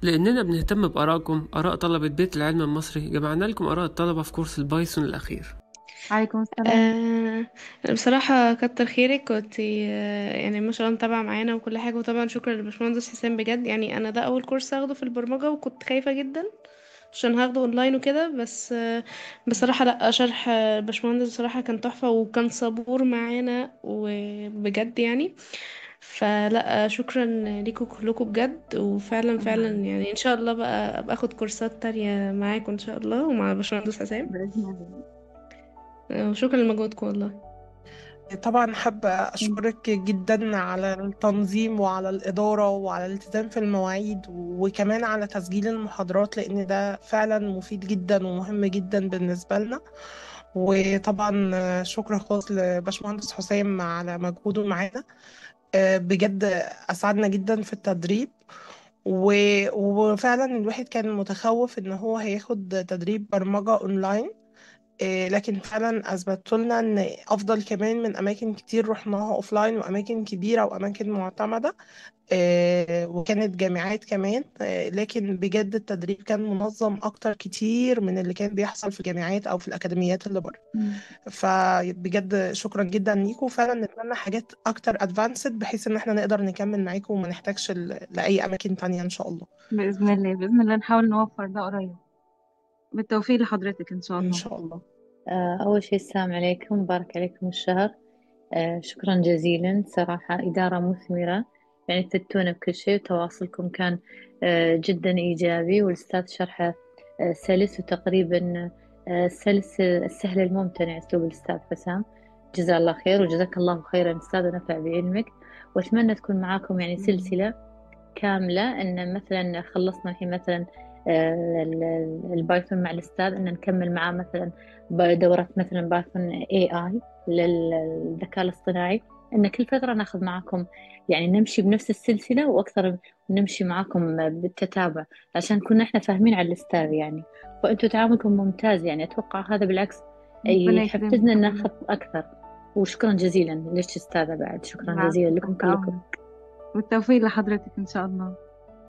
لأننا بنهتم بآرائكم، آراء طلبة بيت العلم المصري، جمعنا لكم آراء الطلبة في كورس البايثون الأخير. عليكم السلام. آه بصراحة كتر خيرك، كنت يعني ما شاء الله متابعة معانا وكل حاجة. وطبعا شكرا لباشمهندس حسام بجد، يعني أنا ده أول كورس هاخده في البرمجة وكنت خايفة جدا عشان هاخده اونلاين وكده. بس بصراحة لا، شرح باشمهندس بصراحة كان تحفة وكان صبور معانا وبجد يعني. فلا شكرا ليكم كلكم بجد، وفعلا فعلا يعني ان شاء الله بقى ابقى اخد كورسات تانية معاكم ان شاء الله ومع باشمهندس حسام. بإذن الله. وشكرا لمجهودكم والله. طبعا حابة أشكرك جدا على التنظيم وعلى الإدارة وعلى الالتزام في المواعيد وكمان على تسجيل المحاضرات، لأن ده فعلا مفيد جدا ومهم جدا بالنسبة لنا. وطبعا شكر خاص لباشمهندس حسام على مجهوده معانا. بجد أسعدنا جدا في التدريب. وفعلا الواحد كان متخوف إن هو هياخد تدريب برمجة أونلاين. لكن فعلا اثبتوا لنا ان افضل كمان من اماكن كتير رحناها اوفلاين، واماكن كبيره واماكن معتمده. وكانت جامعات كمان. لكن بجد التدريب كان منظم اكتر كتير من اللي كان بيحصل في الجامعات او في الاكاديميات اللي بره. مم. فبجد شكرا جدا ليكم، فعلا نتمنى حاجات اكتر ادفانسد بحيث ان احنا نقدر نكمل معاكم وما نحتاجش لاي اماكن تانية ان شاء الله. بإذن الله، بإذن الله نحاول نوفر ده قريب. بالتوفيق لحضرتك إن شاء ان الله. شاء الله. أول شيء السلام عليكم، مبارك عليكم الشهر. شكرا جزيلا، صراحة إدارة مثمرة، يعني فتونا بكل شيء، وتواصلكم كان جدا إيجابي، والأستاذ شرحه سلس وتقريبا سلس السهل الممتنع، أسلوب الأستاذ حسام. جزاه الله خير، وجزاك الله خيرا أستاذ، ونفع بعلمك. وأتمنى تكون معاكم يعني سلسلة كاملة، إن مثلا خلصنا الحين مثلا البايثون مع الأستاذ، إن نكمل معاه مثلا دورات مثلا بايثون اي اي للذكاء الاصطناعي، إن كل فترة ناخذ معاكم، يعني نمشي بنفس السلسلة وأكثر، ونمشي معاكم بالتتابع عشان كنا إحنا فاهمين على الأستاذ يعني. وأنتم تعاملكم ممتاز، يعني أتوقع هذا بالعكس ربنا يكرمك يحفزنا إن حبيبي. ناخذ أكثر. وشكرا جزيلا ليش أستاذة، بعد شكرا العفو، جزيلا لكم تحت كلكم. أمرك. بالتوفيق لحضرتك إن شاء الله.